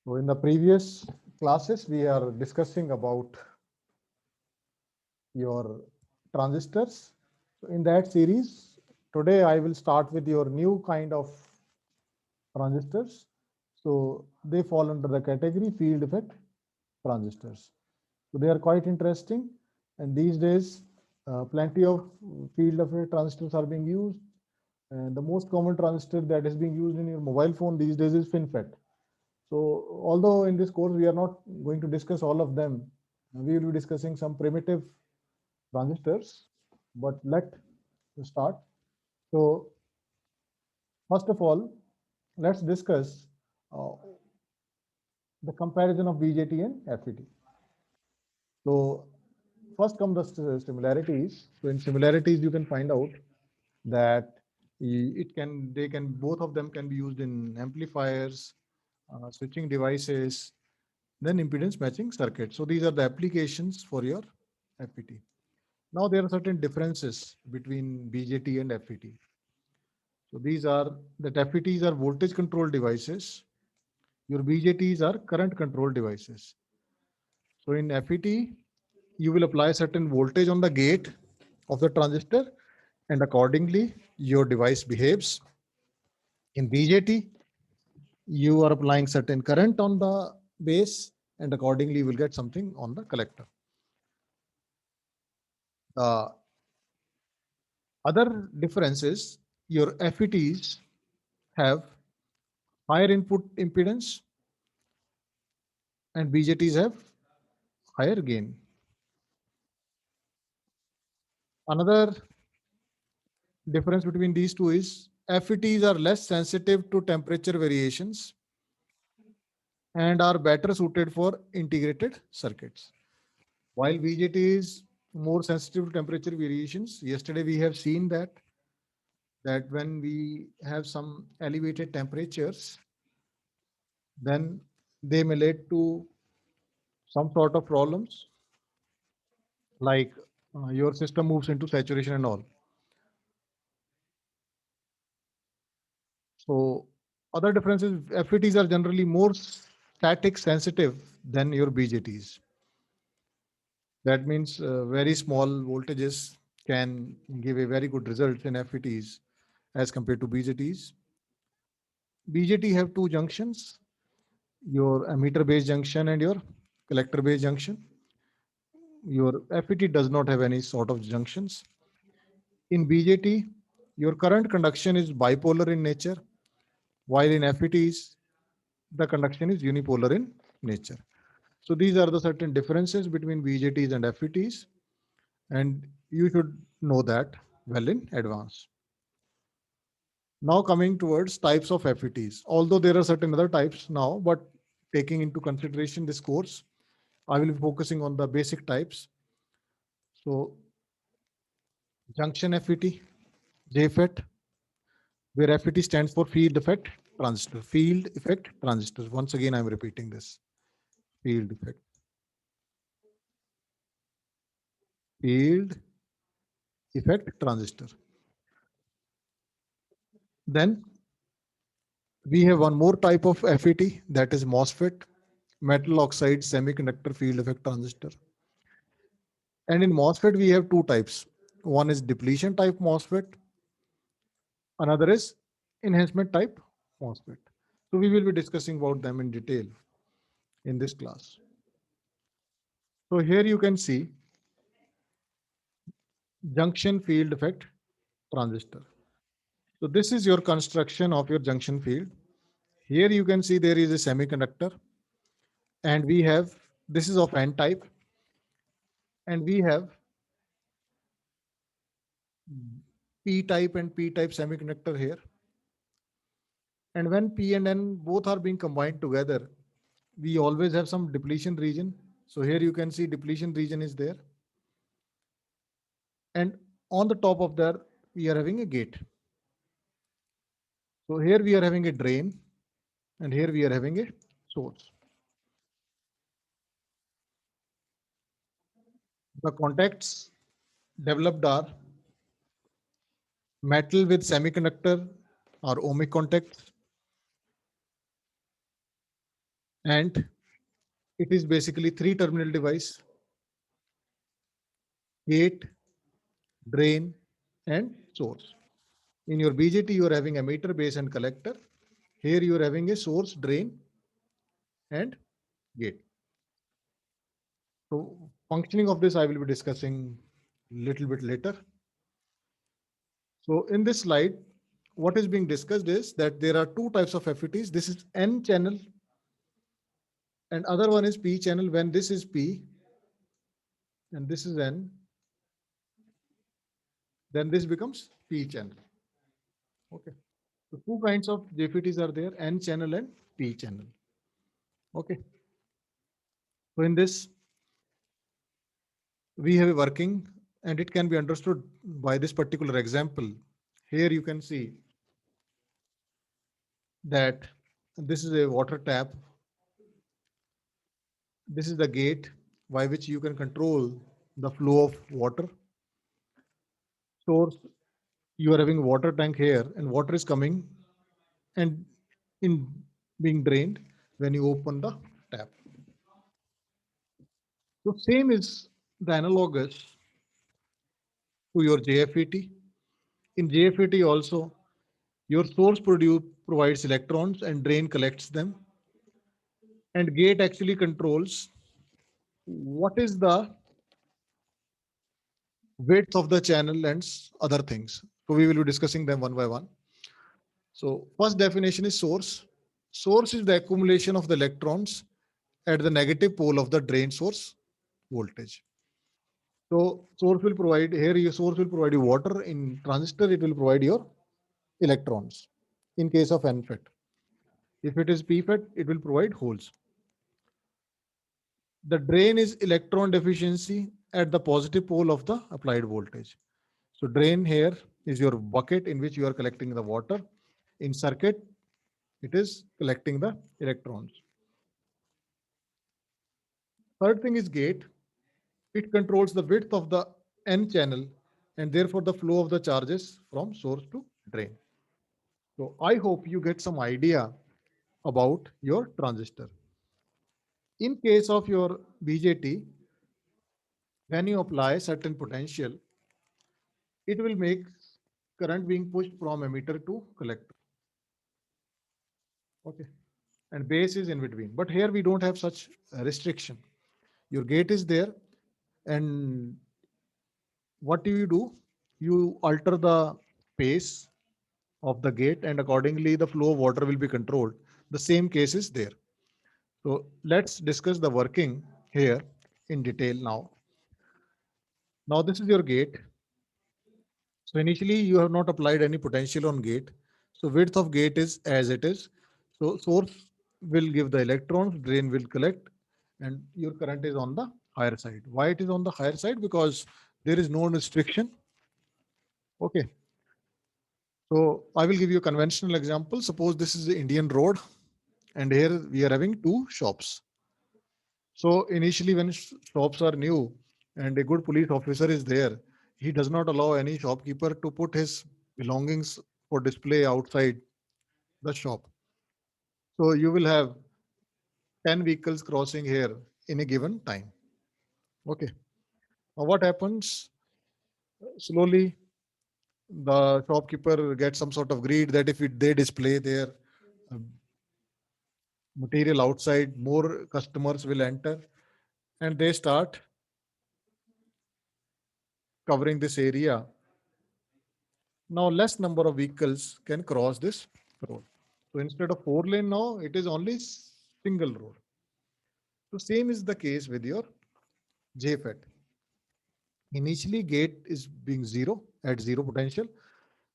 So in the previous classes, we are discussing about your transistors. So in that series, today I will start with your new kind of transistors. So they fall under the category field effect transistors. So they are quite interesting. And these days, plenty of field effect transistors are being used. And the most common transistor that is being used in your mobile phone these days is FinFET. So although in this course we are not going to discuss all of them, we will be discussing some primitive transistors, but let's start. So first of all, let's discuss uh, the comparison of BJT and FET. So first come the similarities. So in similarities, you can find out that they can both of them can be used in amplifiers, switching devices, then impedance matching circuit. So these are the applications for your FET. Now there are certain differences between BJT and FET. So these are that FETs are voltage controlled devices. Your BJTs are current controlled devices. So in FET, you will apply certain voltage on the gate of the transistor and accordingly your device behaves. In BJT, you are applying certain current on the base and accordingly you will get something on the collector. The other difference is your FETs have higher input impedance and BJTs have higher gain. Another difference between these two is FETs are less sensitive to temperature variations and are better suited for integrated circuits. While BJT is more sensitive to temperature variations, yesterday we have seen that when we have some elevated temperatures, then they may lead to some sort of problems like your system moves into saturation and all. So other differences, FETs are generally more static sensitive than your BJTs. That means very small voltages can give a very good result in FETs as compared to BJTs. BJT have two junctions, your emitter base junction and your collector base junction. Your FET does not have any sort of junctions. In BJT, your current conduction is bipolar in nature, while in FETs, the conduction is unipolar in nature. So these are the certain differences between BJTs and FETs, and you should know that well in advance. Now coming towards types of FETs, although there are certain other types now, but taking into consideration this course, I will be focusing on the basic types. So junction FET, JFET, where FET stands for field effect transistor. Field effect transistors. Once again, I'm repeating this. Field effect. Field effect transistor. Then we have one more type of FET, that is MOSFET, metal oxide semiconductor field effect transistor. And in MOSFET, we have two types. One is depletion type MOSFET, another is enhancement type MOSFET. So we will be discussing about them in detail in this class. So here you can see junction field effect transistor. So this is your construction of your junction field. Here you can see there is a semiconductor and we have, this is of N type, and we have P type and P type semiconductor here. And when P and N both are being combined together, we always have some depletion region. So here you can see depletion region is there. And on the top of that, we are having a gate. So here we are having a drain and here we are having a source. The contacts developed are metal with semiconductor or ohmic contacts, And it is basically three terminal device: gate, drain, and source. In your BJT, you are having emitter, base, and collector. Here you are having a source, drain, and gate. So functioning of this I will be discussing little bit later. So in this slide, what is being discussed is that there are two types of FETs. This is N channel and other one is P channel. When this is P and this is N, then this becomes P channel. Okay. So two kinds of JFETs are there, N channel and P channel. Okay. So in this, we have a working and it can be understood by this particular example. Here you can see that this is a water tap. This is the gate by which you can control the flow of water. Source, you are having water tank here and water is coming and in being drained when you open the tap. So same is the analogous to your JFET. In JFET also, your source provides electrons and drain collects them. And gate actually controls what is the width of the channel and other things. So we will be discussing them one by one. So first definition is source. Source is the accumulation of the electrons at the negative pole of the drain source voltage. So source will provide, here your source will provide you water. In transistor, it will provide your electrons in case of NFET. If it is PFET, it will provide holes. The drain is electron deficiency at the positive pole of the applied voltage. So drain here is your bucket in which you are collecting the water. In circuit, it is collecting the electrons. Third thing is gate. It controls the width of the N channel and therefore the flow of the charges from source to drain. So I hope you get some idea about your transistor. In case of your BJT, when you apply certain potential, it will make current being pushed from emitter to collector. Okay. And base is in between. But here we don't have such restriction. Your gate is there and what do? You alter the pace of the gate and accordingly the flow of water will be controlled. The same case is there. So let's discuss the working here in detail now. Now this is your gate. So initially you have not applied any potential on gate. So width of gate is as it is. So source will give the electrons, drain will collect, and your current is on the higher side. Why it is on the higher side? Because there is no restriction. Okay. So I will give you a conventional example. Suppose this is the Indian road and here we are having two shops. So initially when shops are new and a good police officer is there, he does not allow any shopkeeper to put his belongings for display outside the shop. So you will have 10 vehicles crossing here in a given time. Okay. Now what happens? Slowly the shopkeeper gets some sort of greed that if they display their uh, material outside, more customers will enter and they start covering this area. Now less number of vehicles can cross this road. So instead of 4 lane now, it is only single road. So same is the case with your JFET. Initially gate is being zero at zero potential.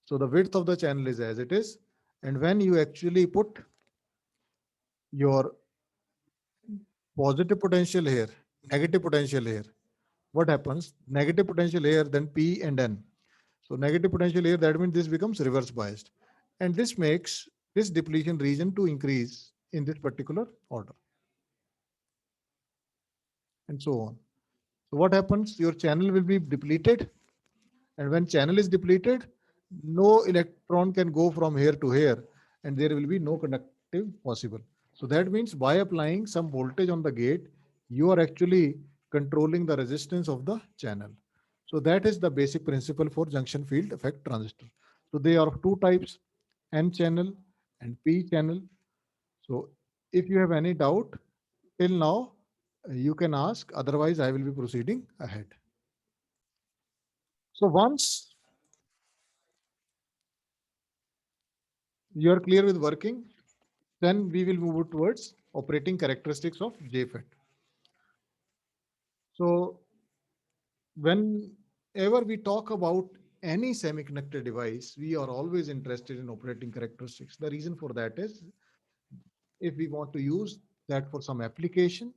So the width of the channel is as it is. And when you actually put your positive potential here, negative potential here, what happens? Negative potential here, then P and N. So negative potential here, that means this becomes reverse biased. And this makes this depletion region to increase in this particular order. And so on. So what happens? Your channel will be depleted. And when channel is depleted, no electron can go from here to here. And there will be no conductive possible. So that means by applying some voltage on the gate, you are actually controlling the resistance of the channel. So that is the basic principle for junction field effect transistor. So they are of two types, N channel and P channel. So if you have any doubt till now, you can ask, otherwise I will be proceeding ahead. So once you are clear with working, then we will move towards operating characteristics of JFET. So whenever we talk about any semiconductor device, we are always interested in operating characteristics. The reason for that is if we want to use that for some application,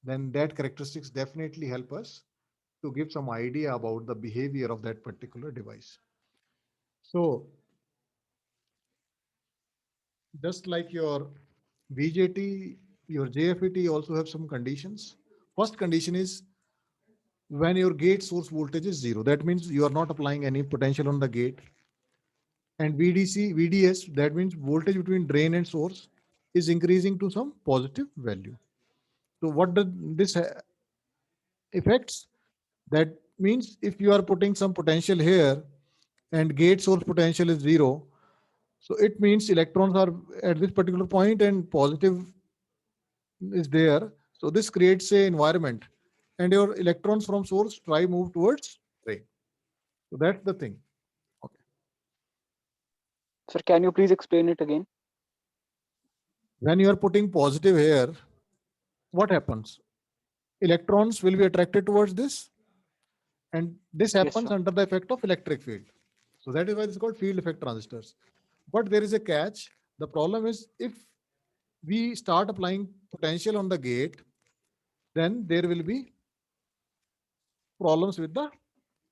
then that characteristics definitely help us to give some idea about the behavior of that particular device. So just like your BJT, your JFET also have some conditions. First condition is when your gate source voltage is zero. That means you are not applying any potential on the gate. And VDC, VDS, that means voltage between drain and source is increasing to some positive value. So what does this affects? That means if you are putting some potential here and gate source potential is zero, so it means electrons are at this particular point and positive is there. So this creates a environment and your electrons from source try move towards drain. So that's the thing. Okay. Sir, can you please explain it again? When you are putting positive here, what happens? Electrons will be attracted towards this, and this happens sir. under the effect of electric field. So that is why it's called field effect transistors. But there is a catch. The problem is if we start applying potential on the gate, then there will be problems with the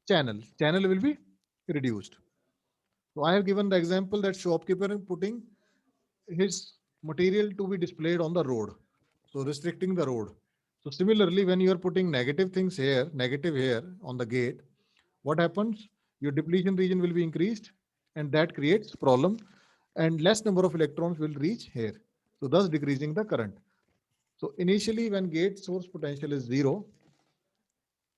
channel. Channel will be reduced. So I have given the example that shopkeeper is putting his material to be displayed on the road. So restricting the road. So similarly, when you are putting negative things here, negative here on the gate, what happens? Your depletion region will be increased and that creates problem and less number of electrons will reach here. So thus decreasing the current. So initially when gate source potential is zero,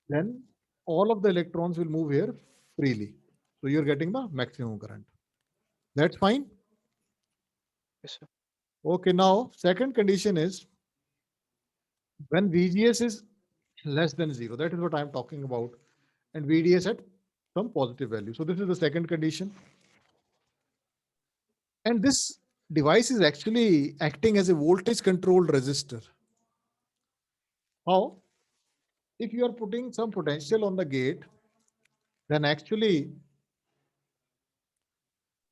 then all of the electrons will move here freely. So you're getting the maximum current. That's fine. Yes, sir. Okay, now second condition is when VGS is less than zero. That is what I'm talking about. And VDS at some positive value. So this is the second condition. And this device is actually acting as a voltage controlled resistor. How? If you are putting some potential on the gate, then actually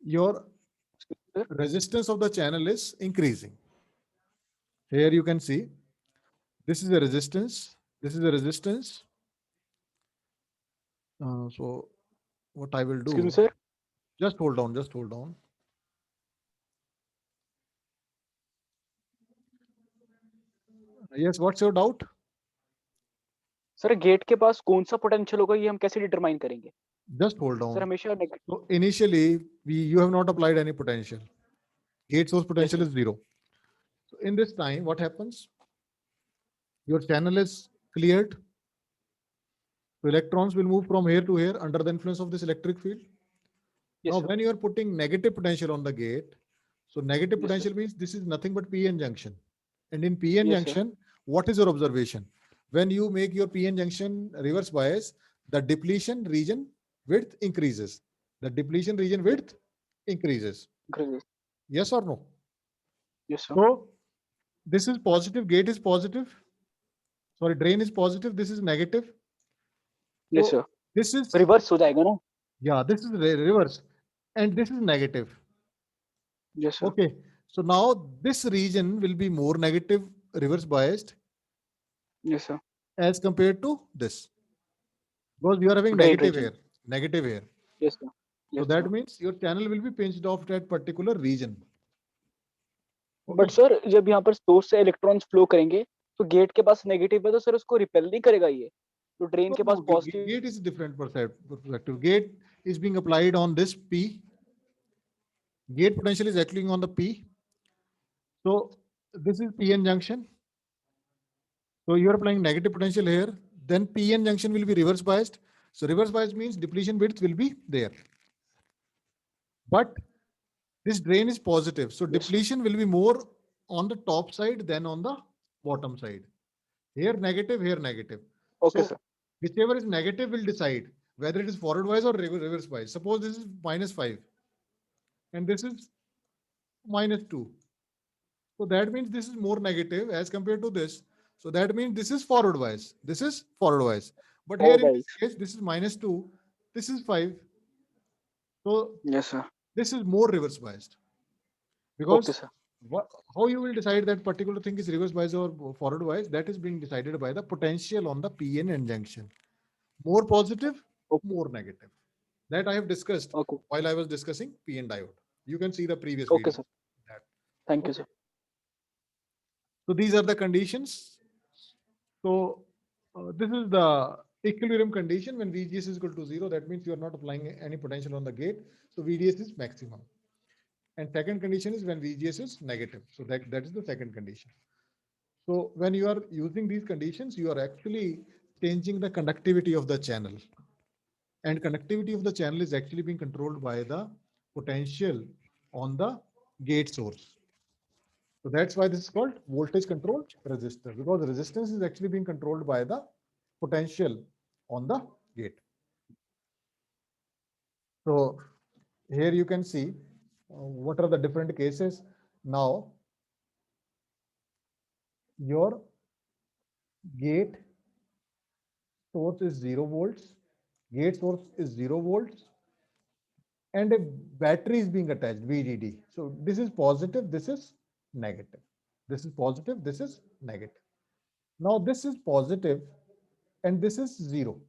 your Sir? resistance of the channel is increasing. Here you can see this is a resistance. This is a resistance. So what I will Excuse me, do, sir. just hold on, just hold on. Yes, what's your doubt? Sir gate के पास कौन सा potential होगा ये हम कैसे determine करेंगे? Just hold sir on. हमेशा So initially, you have not applied any potential. Gate source potential sir. is zero. So in this time, what happens? Your channel is cleared. So electrons will move from here to here under the influence of this electric field. Yes, Now, sir. when you are putting negative potential on the gate, so negative Yes, sir. potential means this is nothing but PN junction. And in PN Yes, sir. junction, what is your observation? When you make your PN junction reverse bias, the depletion region width increases. The depletion region width increases. Great. Yes or no? Yes, sir. So this is positive, gate is positive. Sorry, drain is positive, this is negative. Yes, So sir. this is, reverse हो जाएगा ना? yeah, this is reverse and this is negative. Yes, sir. Okay, so now this region will be more negative reverse biased Yes, sir. as compared to this because you are having Drain negative region. here, negative here. Yes, sir. So Yes, that sir. means your channel will be pinched off that particular region. But Okay. Sir जब यहाँ पर source से electrons flow करेंगे तो gate के पास negative है तो sir उसको रिपेल नहीं करेगा ये, तो ड्रेन No, के पास no, positive. gate is a different perspective. Gate is being applied on this P. Gate potential is acting on the P. So this is PN junction. So you are applying negative potential here. Then PN junction will be reverse biased. So reverse bias means depletion width will be there. But this drain is positive. So Yes. depletion will be more on the top side than on the bottom side. Here negative, here negative. Okay, So sir. whichever is negative will decide whether it is forward bias or reverse bias. Suppose this is -5 and this is -2. So that means this is more negative as compared to this. So that means this is forward bias. This is forward bias. But here All in this right. case, this is -2. This is 5. So Yes, sir. this is more reverse biased. Okay, Because sir. how you will decide that particular thing is reverse bias or forward bias, that is being decided by the potential on the PN end junction. More positive, Okay. more negative. That I have discussed Okay. while I was discussing PN diode. You can see the previous Okay, video. sir. That. Thank you, Okay. sir. So these are the conditions. So this is the equilibrium condition when VGS is equal to 0. That means you are not applying any potential on the gate. So VDS is maximum. And second condition is when VGS is negative. So that is the second condition. So when you are using these conditions, you are actually changing the conductivity of the channel. And conductivity of the channel is actually being controlled by the potential on the gate source. So that's why this is called voltage controlled resistor, because the resistance is actually being controlled by the potential on the gate. So here you can see what are the different cases. Now your gate source is 0 volts, gate source is 0 volts, and a battery is being attached, VDD. So this is positive, this is negative. This is positive, this is negative. Now this is positive and this is 0.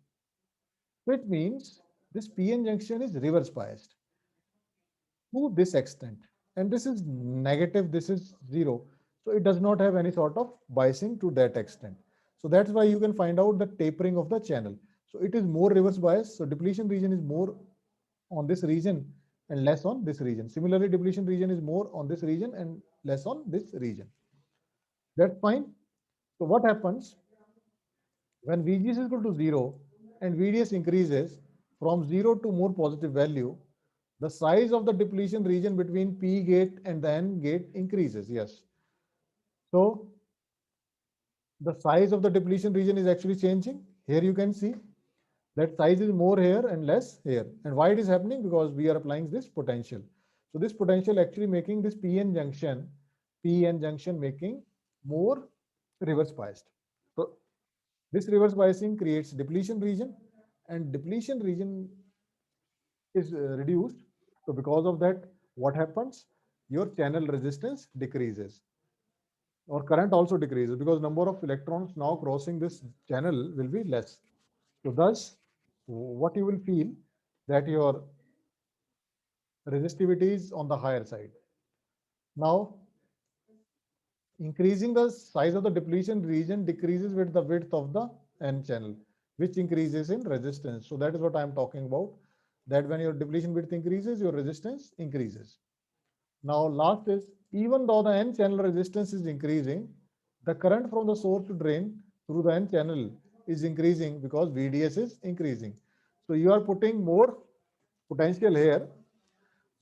So it means this PN junction is reverse biased to this extent. And this is negative, this is 0. So it does not have any sort of biasing to that extent. So that's why you can find out the tapering of the channel. So it is more reverse bias. So depletion region is more on this region and less on this region. Similarly, depletion region is more on this region and less on this region. That's fine. So what happens when VGS is equal to 0 and VDS increases from 0 to more positive value, the size of the depletion region between P gate and the N gate increases. Yes. So the size of the depletion region is actually changing. Here you can see that size is more here and less here. And why it is happening? Because we are applying this potential. So this potential actually making this PN junction making more reverse biased. So this reverse biasing creates depletion region, and depletion region is reduced. So because of that, what happens? Your channel resistance decreases, or current also decreases, because number of electrons now crossing this channel will be less. So thus, what you will feel that your resistivity is on the higher side. Now, increasing the size of the depletion region decreases with the width of the N channel, which increases in resistance. So that is what I am talking about, that when your depletion width increases, your resistance increases. Now, last is, even though the N channel resistance is increasing, the current from the source to drain through the N channel is increasing because VDS is increasing. So you are putting more potential here.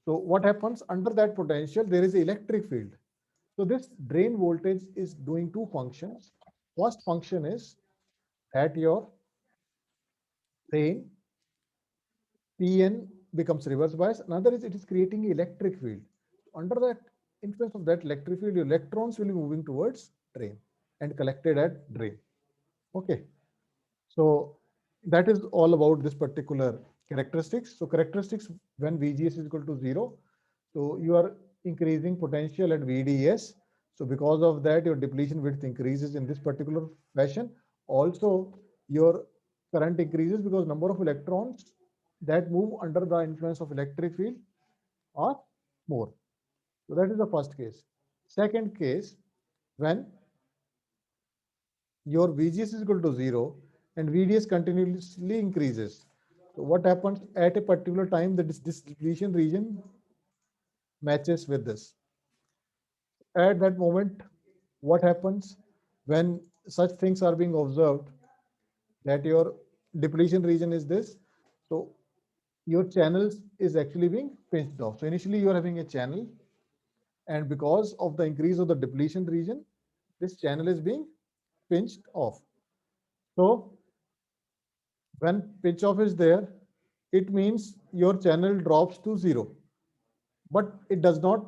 So what happens under that potential? There is an electric field. So this drain voltage is doing two functions. First function is that your drain PN becomes reverse bias. Another is it is creating electric field. Under that influence of that electric field, your electrons will be moving towards drain and collected at drain. Okay. So that is all about this particular characteristics. So characteristics when VGS is equal to 0. So you are increasing potential at VDS. So because of that, your depletion width increases in this particular fashion. Also, your current increases because number of electrons that move under the influence of electric field are more. So that is the first case. Second case, when your VGS is equal to 0 and VDS continuously increases. So what happens at a particular time, that this depletion region matches with this. At that moment, what happens when such things are being observed, that your depletion region is this, so your channels is actually being pinched off. So initially you are having a channel, and because of the increase of the depletion region, this channel is being pinched off. So when pinch off is there, it means your channel drops to zero, but it does not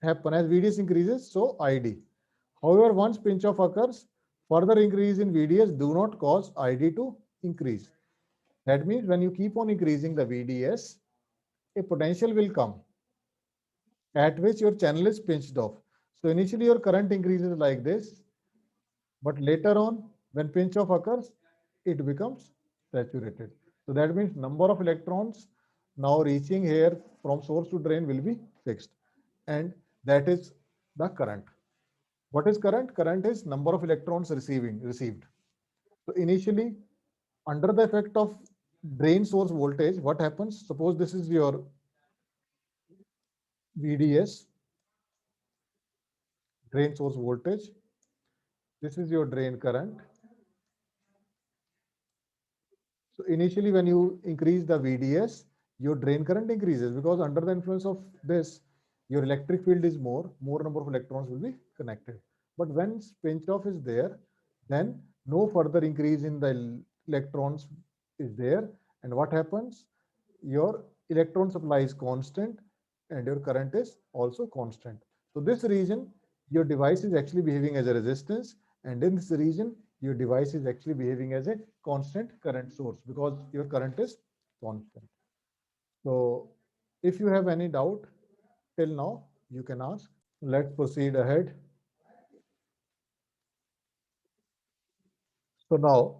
happen as VDS increases, so ID. However, once pinch off occurs, further increase in VDS do not cause ID to increase. That means when you keep on increasing the VDS, a potential will come at which your channel is pinched off. So initially your current increases like this, but later on when pinch off occurs, it becomes saturated. So that means number of electrons now reaching here from source to drain will be fixed, and that is the current. What is current? Current is number of electrons received. So initially, under the effect of drain source voltage, what happens? Suppose this is your VDS, drain source voltage. This is your drain current. So initially, when you increase the VDS, your drain current increases, because under the influence of this, your electric field is more number of electrons will be connected. But when pinch off is there, then no further increase in the electrons is there. And what happens? Your electron supply is constant and your current is also constant. So this region, your device is actually behaving as a resistance, and in this region, your device is actually behaving as a constant current source because your current is constant. So if you have any doubt till now, you can ask. Let's proceed ahead. So now,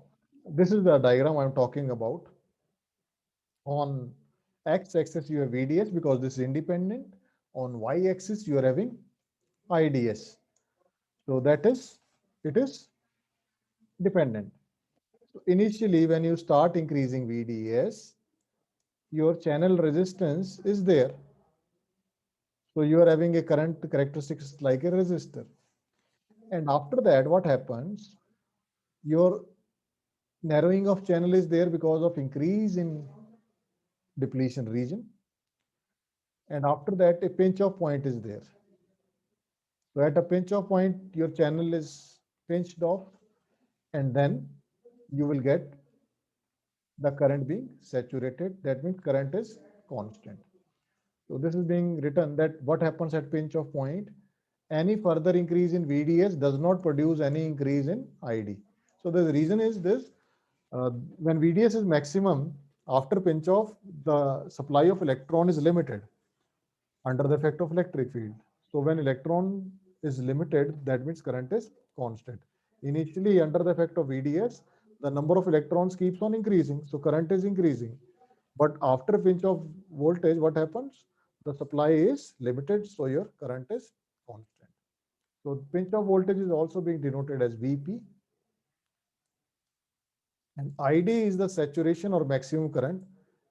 this is the diagram I'm talking about. On x-axis, you have VDS because this is independent. On y-axis, you are having IDS. So that is, it is dependent. So initially, when you start increasing VDS, your channel resistance is there. So you are having a current characteristics like a resistor. And after that, what happens? Your narrowing of channel is there because of increase in depletion region. And after that, a pinch off point is there. So at a pinch off point, your channel is pinched off, and then you will get the current being saturated. That means current is constant. So this is being written that what happens at pinch off point, any further increase in VDS does not produce any increase in ID. So the reason is this, when VDS is maximum, after pinch off, the supply of electron is limited under the effect of electric field. So when electron is limited, that means current is constant. Initially, under the effect of VDS, the number of electrons keeps on increasing, so current is increasing. But after pinch of voltage, what happens? The supply is limited, so your current is constant. So pinch of voltage is also being denoted as VP. And ID is the saturation or maximum current,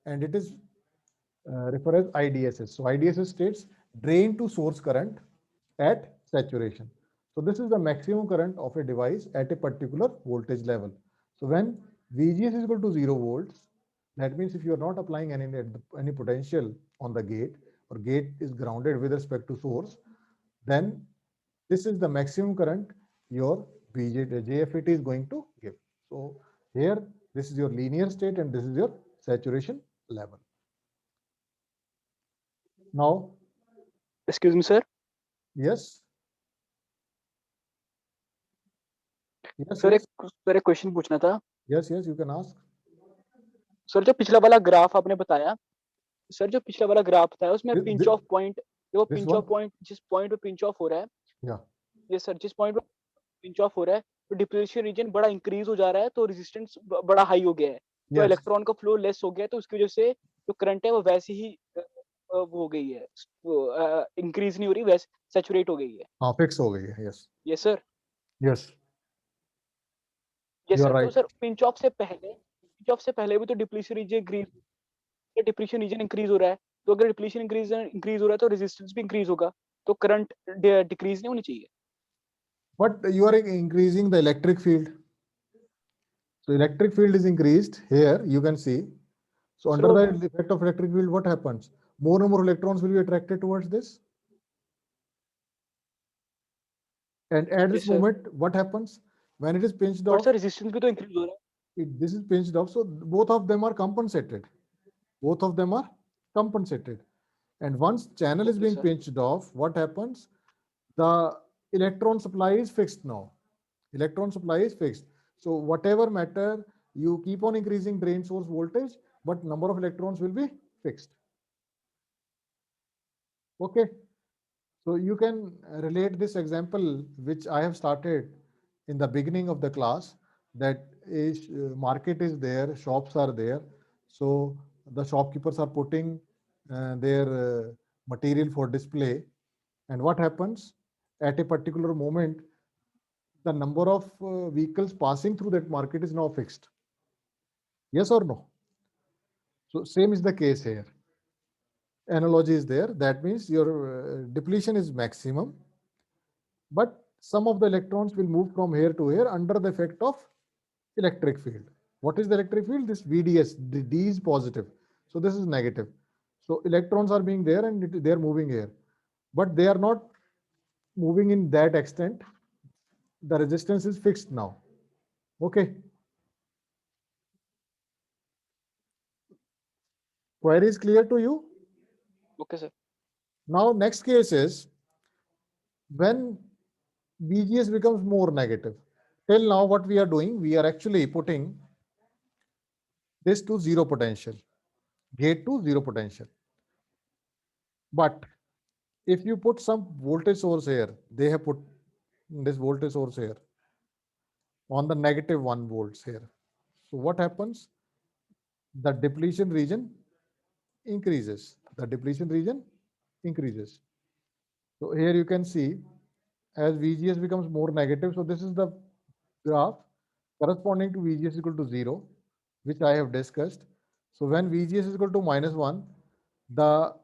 and it is referred as IDSS. So IDSS states drain to source current at saturation. So this is the maximum current of a device at a particular voltage level. So when VGS is equal to 0 volts, that means if you are not applying any potential on the gate, or gate is grounded with respect to source, then this is the maximum current your JFET is going to give. So here, this is your linear state and this is your saturation level. Now, Excuse me, sir. yes. Yes, sir yes, एक question पूछना था. yes, yes, you can ask. Sir जो पिछला वाला graph आपने बताया, sir जो पिछला वाला ग्राफ बताया उसमें This- pinch this- of point, वो This pinch of one, point जिस पॉइंट पे पिंच ऑफ हो रहा है, yeah, ये सर जिस पॉइंट पे पिंच ऑफ हो रहा है तो डिप्लीशन रीजन बड़ा इंक्रीज हो जा रहा है, तो रेजिस्टेंस बड़ा हाई हो गया है, तो yes, इलेक्ट्रॉन का फ्लो लेस हो गया है, तो उसकी वजह से जो करंट है वो वैसे ही वो हो गई है, इंक्रीज नहीं हो रही, वैसे सैचुरेट हो गई है. हाँ, fix हो गई है, yes, yes sir. yes, yes you are sir. तो right. सर पिंच ऑफ से पहले भी तो depletion region increase, depletion region increase हो रहा है, तो अगर डिप्लीशन इंक्रीज हो रहा है तो रेजिस्टेंस भी इंक्रीज होगा, तो करंट डिक्रीज नहीं होनी चाहिए. but you are increasing the electric field. So electric field is increased here, you can see. So under So the effect of electric field, what happens? More and more electrons will be attracted towards this. And at yes this sir, moment, what happens? When it is pinched but off, sir resistance भी तो increase हो रहा है. this is pinched off. So both of them are compensated. Both of them are compensated. And once channel is Okay being sir. pinched off, what happens? The electron supply is fixed now. Electron supply is fixed. So whatever matter, you keep on increasing drain source voltage, but number of electrons will be fixed. Okay. So you can relate this example, which I have started in the beginning of the class, that is market is there, shops are there. So the shopkeepers are putting their material for display. And what happens at a particular moment, the number of vehicles passing through that market is now fixed. Yes or no? So same is the case here. Analogy is there. That means your depletion is maximum, but some of the electrons will move from here to here under the effect of electric field. What is the electric field? This VDS, the D is positive. So this is negative. So electrons are being there and they are moving here, but they are not moving in that extent. The resistance is fixed now. Okay. Query is clear to you? Okay sir. Now next case is when VGS becomes more negative. Till now what we are doing, we are actually putting this to zero potential, gate to zero potential. But if you put some voltage source here, they have put this voltage source here on the negative 1 volts here. So what happens? The depletion region increases. The depletion region increases. So here you can see as VGS becomes more negative. So this is the graph corresponding to VGS equal to 0, which I have discussed. So when VGS is equal to -1, the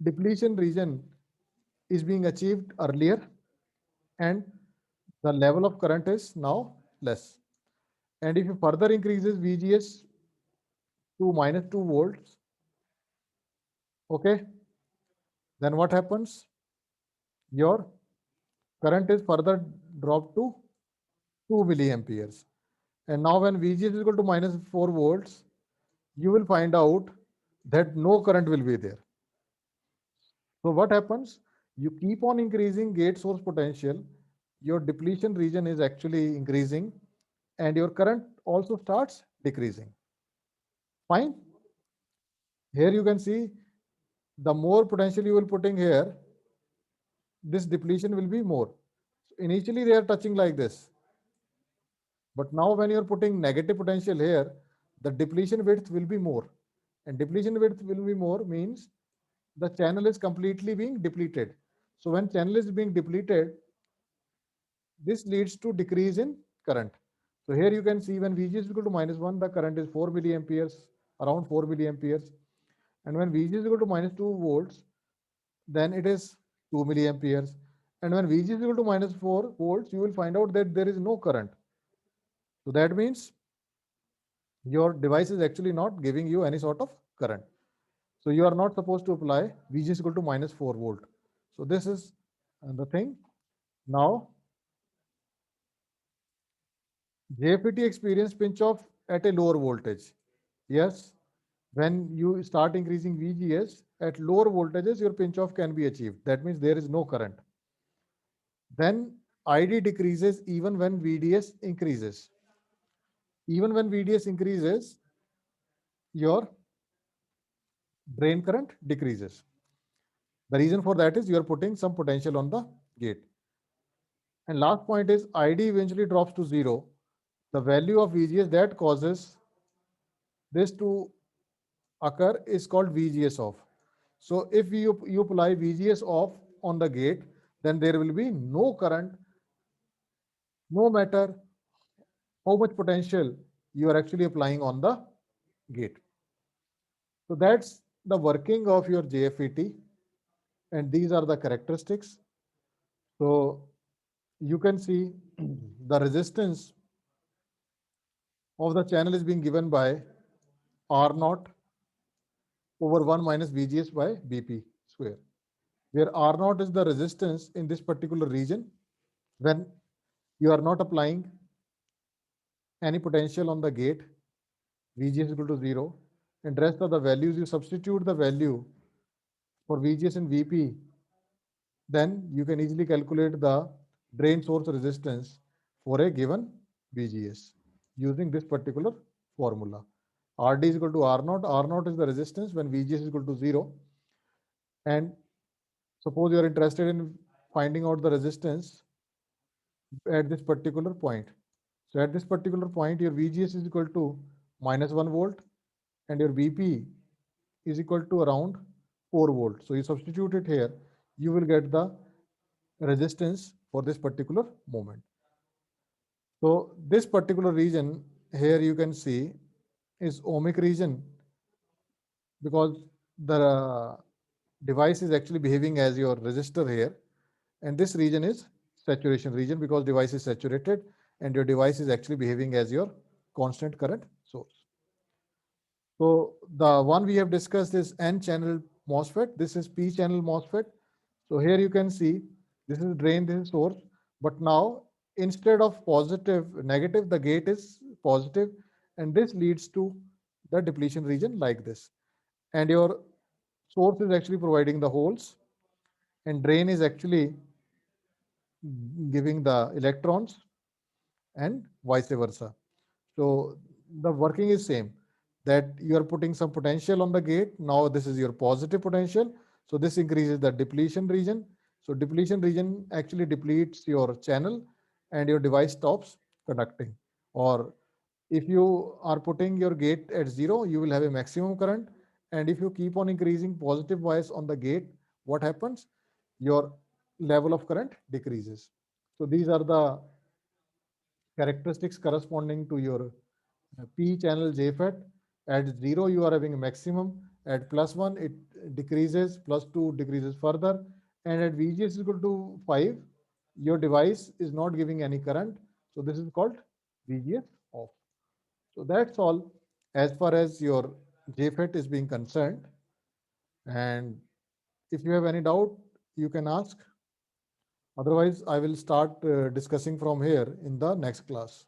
depletion region is being achieved earlier and the level of current is now less. And if you further increases VGS to -2 volts, okay, then what happens? Your current is further dropped to 2 milliamperes. And now when VGS is equal to -4 volts, you will find out that no current will be there. So what happens? You keep on increasing gate source potential, your depletion region is actually increasing and your current also starts decreasing. Fine. Here you can see the more potential you will putting here, this depletion will be more. So initially they are touching like this. But now when you're putting negative potential here, the depletion width will be more. And depletion width will be more means the channel is completely being depleted. So when channel is being depleted, this leads to decrease in current. So here you can see when VG is equal to -1, the current is 4 milliamperes, around 4 milliamperes. And when VG is equal to -2 volts, then it is 2 milliamperes. And when VG is equal to -4 volts, you will find out that there is no current. So that means your device is actually not giving you any sort of current. So you are not supposed to apply VG is equal to -4 volt. So this is the thing. Now JFET experience pinch off at a lower voltage. Yes, when you start increasing VGS at lower voltages, your pinch off can be achieved. That means there is no current. Then ID decreases even when VDS increases. Even when VDS increases, your drain current decreases. The reason for that is you are putting some potential on the gate. And last point is ID eventually drops to 0. The value of VGS that causes this to occur is called VGS off. So if you apply VGS off on the gate, then there will be no current, no matter how much potential you are actually applying on the gate. So that's the working of your JFET, and these are the characteristics. So you can see the resistance of the channel is being given by R naught over 1 minus VGS by BP square, where R naught is the resistance in this particular region when you are not applying any potential on the gate, VGS equal to 0, and rest of the values, you substitute the value for VGS and VP, then you can easily calculate the drain source resistance for a given VGS using this particular formula. RD is equal to R naught. R naught is the resistance when VGS is equal to 0. And suppose you are interested in finding out the resistance at this particular point. So at this particular point, your VGS is equal to minus 1 volt and your VP is equal to around 4 volt. So you substitute it here, you will get the resistance for this particular moment. So this particular region here you can see is ohmic region because the device is actually behaving as your resistor here, and this region is saturation region because device is saturated and your device is actually behaving as your constant current source. So the one we have discussed is N channel MOSFET. This is P channel MOSFET. So here you can see this is drain, this is source. But now instead of negative, the gate is positive, and this leads to the depletion region like this. And your source is actually providing the holes, and drain is actually giving the electrons, and vice versa. So the working is same, that you are putting some potential on the gate. Now this is your positive potential. So this increases the depletion region. So depletion region actually depletes your channel and your device stops conducting. Or if you are putting your gate at 0, you will have a maximum current. And if you keep on increasing positive bias on the gate, what happens? Your level of current decreases. So these are the characteristics corresponding to your P channel JFET. At 0, you are having a maximum. At +1, it decreases. +2 decreases further. And at VGS is equal to 5, your device is not giving any current. So this is called VGS off. So that's all as far as your JFET is being concerned. And if you have any doubt, you can ask. Otherwise, I will start discussing from here in the next class.